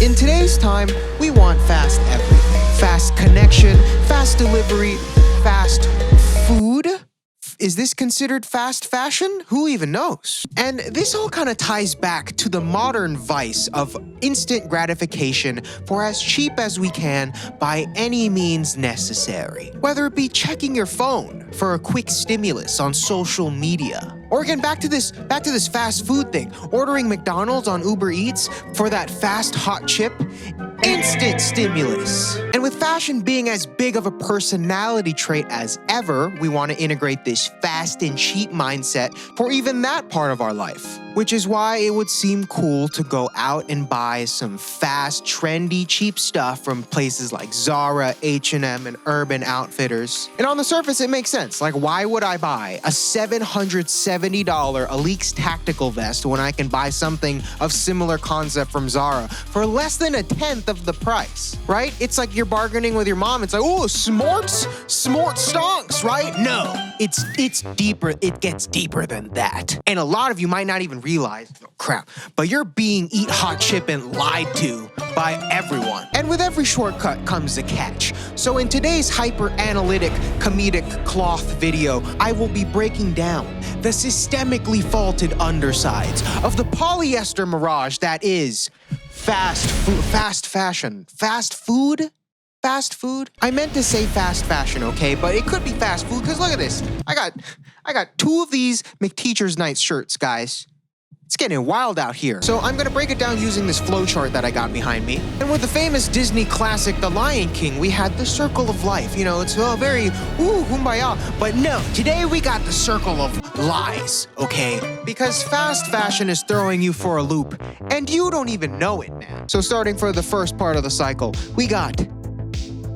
In today's time, we want fast everything. Fast connection, fast delivery, fast food. Is this considered fast fashion? Who even knows? And this all kind of ties back to the modern vice of instant gratification for as cheap as we can by any means necessary. Whether it be checking your phone for a quick stimulus on social media, or again, back to this fast food thing, ordering McDonald's on Uber Eats for that fast hot chip, instant stimulus. And with fashion being as big of a personality trait as ever, we want to integrate this fast and cheap mindset for even that part of our life. Which is why it would seem cool to go out and buy some fast, trendy, cheap stuff from places like Zara, H&M, and Urban Outfitters. And on the surface, it makes sense. Like, why would I buy a $770 Aleaks tactical vest when I can buy something of similar concept from Zara for less than a tenth of the price, right? It's like you're bargaining with your mom. It's like, oh, smart stonks, right? No, it's deeper. It gets deeper than that. And a lot of you might not even realize, oh crap, but you're being eat hot chip and lied to by everyone. And with every shortcut comes a catch. So in today's hyper-analytic, comedic cloth video, I will be breaking down the systemically faulted undersides of the polyester mirage that is fast fashion. Fast food? Fast food? I meant to say fast fashion, okay? But it could be fast food, because look at this. I got two of these McTeacher's Night shirts, guys. It's getting wild out here. So I'm gonna break it down using this flowchart that I got behind me. And with the famous Disney classic, The Lion King, we had the circle of life. You know, it's very, kumbaya. But no, today we got the circle of lies, okay? Because fast fashion is throwing you for a loop, and you don't even know it, man. So starting for the first part of the cycle, we got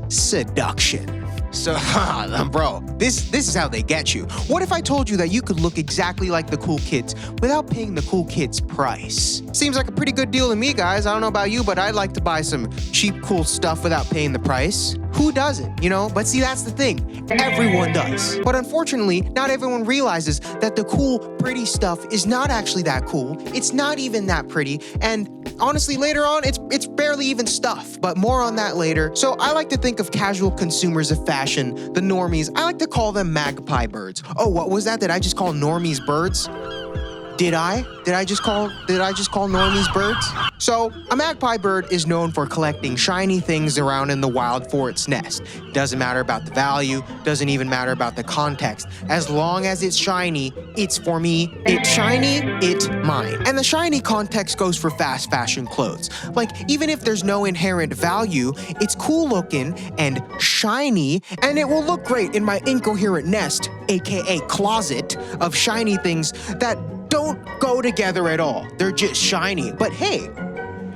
seduction. So, bro, this is how they get you. What if I told you that you could look exactly like the cool kids without paying the cool kids' price? Seems like a pretty good deal to me, guys. I don't know about you, but I'd like to buy some cheap, cool stuff without paying the price. Who doesn't, you know? But see, that's the thing. Everyone does. But unfortunately, not everyone realizes that the cool, pretty stuff is not actually that cool. It's not even that pretty. And honestly, later on, it's barely even stuff. But more on that later. So I like to think of casual consumers of fashion, the normies. I like to call them magpie birds. Oh, what was that? Did I just call normies birds? Did I just call normies birds? So, a magpie bird is known for collecting shiny things around in the wild for its nest. Doesn't matter about the value, doesn't even matter about the context. As long as it's shiny, it's for me. It's shiny, it's mine. And the shiny context goes for fast fashion clothes. Like, even if there's no inherent value, it's cool looking and shiny, and it will look great in my incoherent nest, aka closet, of shiny things that don't go together at all. They're just shiny. But hey,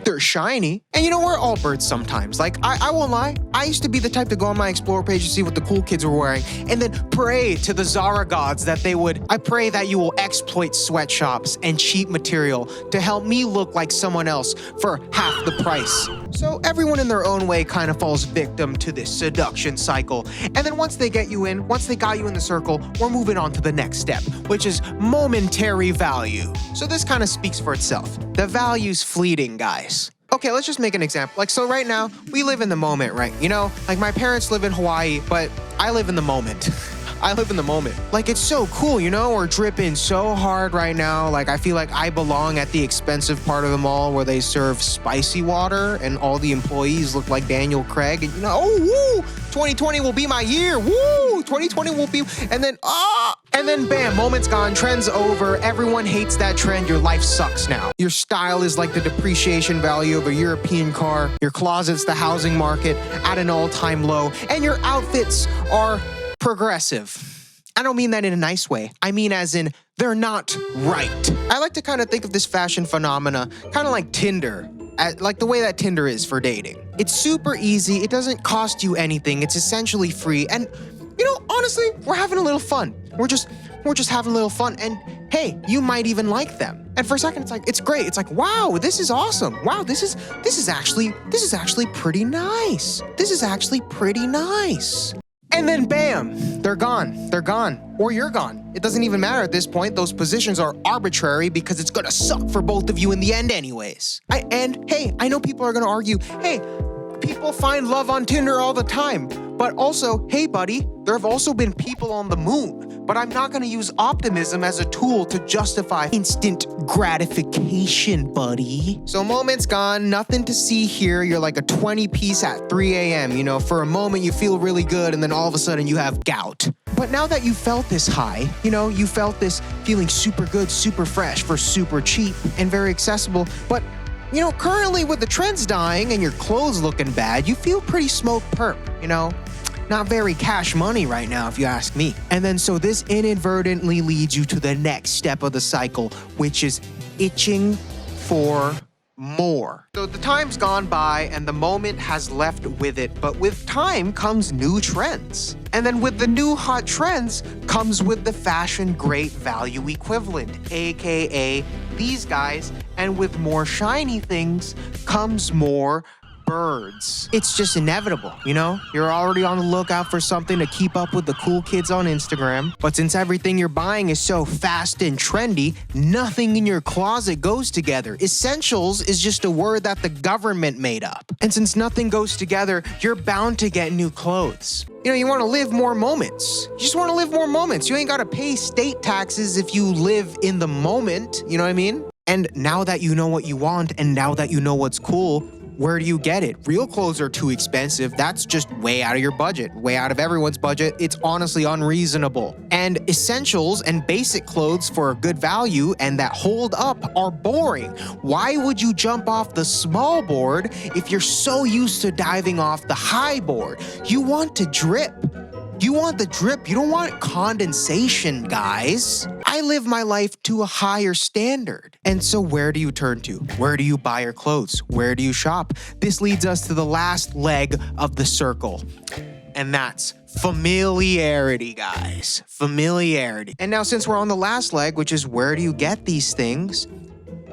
they're shiny. And you know, we're all birds sometimes. Like, I won't lie. I used to be the type to go on my Explore page to see what the cool kids were wearing and then pray to the Zara gods that I pray that you will exploit sweatshops and cheap material to help me look like someone else for half the price. So everyone in their own way kind of falls victim to this seduction cycle. And then once they got you in the circle, we're moving on to the next step, which is momentary value. So this kind of speaks for itself. The value's fleeting, guys. Okay, let's just make an example. Like, so right now, we live in the moment, right? You know, like my parents live in Hawaii, but I live in the moment. I live in the moment. Like, it's so cool, you know? We're dripping so hard right now. Like, I feel like I belong at the expensive part of the mall where they serve spicy water and all the employees look like Daniel Craig. And, you know, oh, woo! 2020 will be my year. Woo! 2020 will be... And then bam, moment's gone, trend's over. Everyone hates that trend. Your life sucks now. Your style is like the depreciation value of a European car. Your closet's the housing market at an all-time low. And your outfits are progressive. I don't mean that in a nice way. I mean as in, they're not right. I like to kind of think of this fashion phenomena kind of like Tinder. Like the way that Tinder is for dating. It's super easy. It doesn't cost you anything. It's essentially free. And, you know, honestly, we're having a little fun. We're just having a little fun. And hey, you might even like them. And for a second, it's like, it's great. It's like, wow, this is awesome. Wow, this is actually pretty nice. This is actually pretty nice. And then bam, they're gone. They're gone. Or you're gone. It doesn't even matter at this point. Those positions are arbitrary because it's gonna suck for both of you in the end anyways. And hey, I know people are gonna argue, hey, people find love on Tinder all the time. But also, hey buddy, there have also been people on the moon. But I'm not gonna use optimism as a tool to justify instant gratification, buddy. So moment's gone, nothing to see here. You're like a 20 piece at 3 a.m. You know, for a moment you feel really good and then all of a sudden you have gout. But now that you felt this high, you know, you felt this feeling super good, super fresh for super cheap and very accessible. But you know, currently with the trends dying and your clothes looking bad, you feel pretty smoke perp, you know? Not very cash money right now, if you ask me. And then so this inadvertently leads you to the next step of the cycle, which is itching for more. So the time's gone by and the moment has left with it, but with time comes new trends. And then with the new hot trends comes with the fashion great value equivalent, aka these guys, and with more shiny things comes more birds. It's just inevitable, you know? You're already on the lookout for something to keep up with the cool kids on Instagram. But since everything you're buying is so fast and trendy, nothing in your closet goes together. Essentials is just a word that the government made up. And since nothing goes together, you're bound to get new clothes. You know, you want to live more moments. You just want to live more moments. You ain't got to pay state taxes if you live in the moment. You know what I mean? And now that you know what you want and now that you know what's cool, where do you get it? Real clothes are too expensive. That's just way out of your budget, way out of everyone's budget. It's honestly unreasonable. And essentials and basic clothes for a good value and that hold up are boring. Why would you jump off the small board if you're so used to diving off the high board? You want to drip. You want the drip. You don't want condensation, guys. I live my life to a higher standard. And so where do you turn to? Where do you buy your clothes? Where do you shop? This leads us to the last leg of the circle. And that's familiarity, guys. Familiarity. And now since we're on the last leg, which is where do you get these things?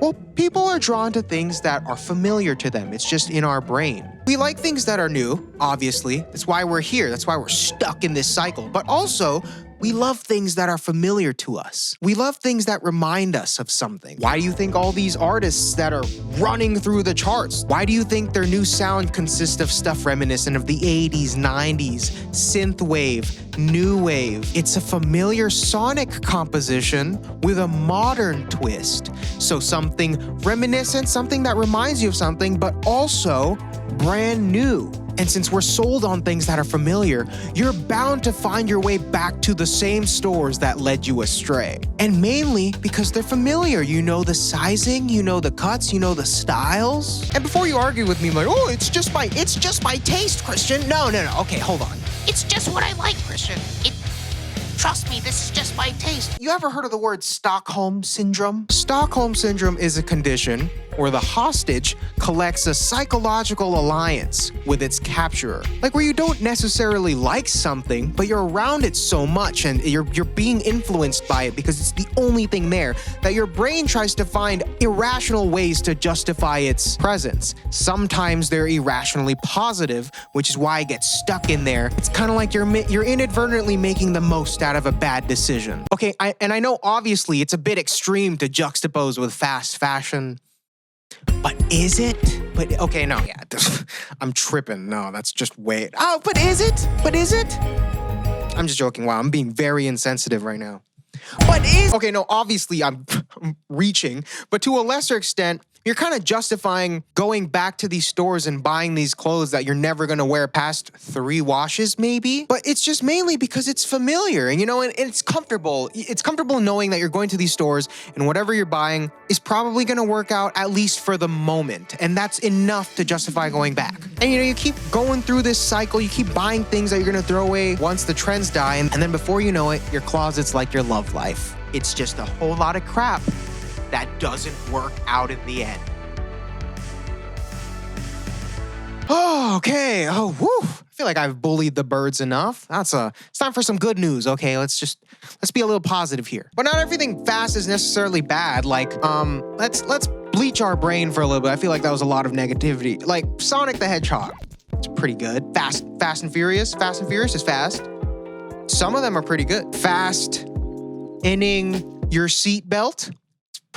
Well, people are drawn to things that are familiar to them. It's just in our brain. We like things that are new, obviously. That's why we're here. That's why we're stuck in this cycle. But also, we love things that are familiar to us. We love things that remind us of something. Why do you think all these artists that are running through the charts, why do you think their new sound consists of stuff reminiscent of the 80s, 90s, synthwave, new wave? It's a familiar sonic composition with a modern twist. So something reminiscent, something that reminds you of something, but also brand new. And since we're sold on things that are familiar, you're bound to find your way back to the same stores that led you astray. And mainly because they're familiar. You know the sizing, you know the cuts, you know the styles. And before you argue with me like, oh, it's just my taste, Christian. No. Okay, hold on. It's just what I like, Christian. Trust me, this is just my taste. You ever heard of the word Stockholm Syndrome? Stockholm Syndrome is a condition where the hostage collects a psychological alliance with its capturer. Like where you don't necessarily like something, but you're around it so much and you're being influenced by it because it's the only thing there that your brain tries to find irrational ways to justify its presence. Sometimes they're irrationally positive, which is why I get stuck in there. It's kind of like you're inadvertently making the most out of a bad decision. Okay, I know obviously it's a bit extreme to juxtapose with fast fashion, but is it? But okay, no, yeah, I'm tripping. No, that's just way. Oh, but is it? I'm just joking. Wow, I'm being very insensitive right now. But okay, no, obviously I'm reaching, but to a lesser extent, you're kind of justifying going back to these stores and buying these clothes that you're never going to wear past 3 washes, maybe. But it's just mainly because it's familiar and, you know, and it's comfortable. It's comfortable knowing that you're going to these stores and whatever you're buying is probably going to work out at least for the moment. And that's enough to justify going back. And, you know, you keep going through this cycle. You keep buying things that you're going to throw away once the trends die. And then before you know it, your closet's like your love life. It's just a whole lot of crap that doesn't work out in the end. Oh, okay. Oh, whew. I feel like I've bullied the birds enough. It's time for some good news. Okay, let's be a little positive here. But not everything fast is necessarily bad. Like, let's bleach our brain for a little bit. I feel like that was a lot of negativity. Like Sonic the Hedgehog. It's pretty good. Fast and Furious. Fast and Furious is fast. Some of them are pretty good. Fast inning your seatbelt.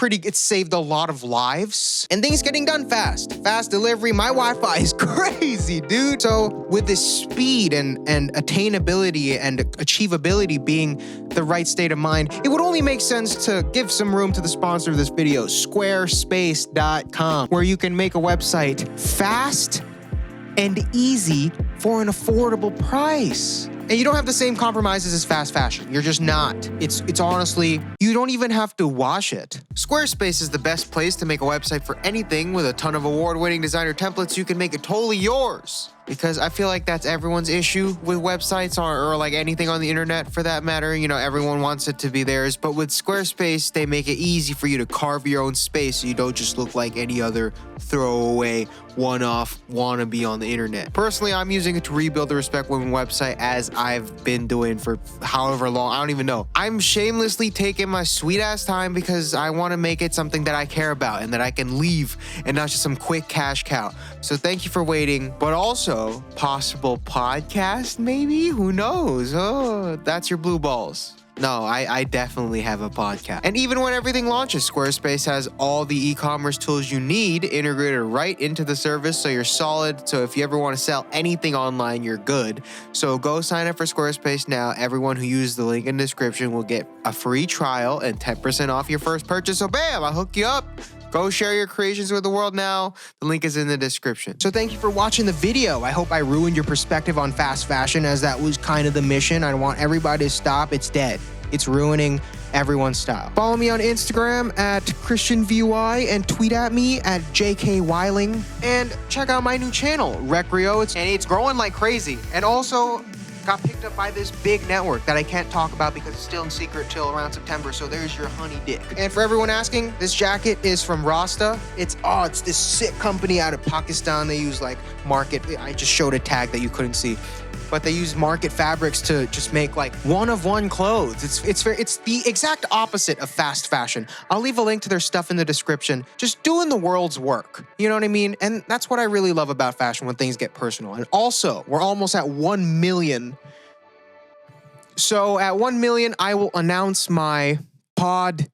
It's saved a lot of lives. And things getting done fast. Fast delivery. My Wi-Fi is crazy, dude. So with this speed and attainability and achievability being the right state of mind, it would only make sense to give some room to the sponsor of this video, squarespace.com, where you can make a website fast and easy for an affordable price. And you don't have the same compromises as fast fashion. You're just not. It's honestly, you don't even have to wash it. Squarespace is the best place to make a website for anything. With a ton of award-winning designer templates, you can make it totally yours. Because I feel like that's everyone's issue with websites or like anything on the internet for that matter. You know, everyone wants it to be theirs. But with Squarespace, they make it easy for you to carve your own space so you don't just look like any other throwaway, one-off wannabe on the internet. Personally, I'm using it to rebuild the Respect Women website as I've been doing for however long. I don't even know. I'm shamelessly taking my sweet-ass time because I want to make it something that I care about and that I can leave and not just some quick cash cow. So thank you for waiting. But also, possible podcast, maybe? Who knows? Oh, that's your blue balls. No, I definitely have a podcast. And even when everything launches, Squarespace has all the e-commerce tools you need integrated right into the service, so you're solid. So if you ever want to sell anything online, you're good. So go sign up for Squarespace now. Everyone who uses the link in the description will get a free trial and 10% off your first purchase. So bam, I'll hook you up. Go share your creations with the world now. The link is in the description. So thank you for watching the video. I hope I ruined your perspective on fast fashion, as that was kind of the mission. I want everybody to stop. It's dead. It's ruining everyone's style. Follow me on Instagram at ChristianVY and tweet at me at JKWiling. And check out my new channel, Recreo. It's growing like crazy. And also got picked up by this big network that I can't talk about because it's still in secret till around September. So there's your honey dick. And for everyone asking, this jacket is from Rasta. It's this sick company out of Pakistan. They use like market. I just showed a tag that you couldn't see, but they use market fabrics to just make like one-of-one clothes. It's the exact opposite of fast fashion. I'll leave a link to their stuff in the description. Just doing the world's work. You know what I mean? And that's what I really love about fashion, when things get personal. And also, we're almost at 1 million. So at 1 million, I will announce my podcast.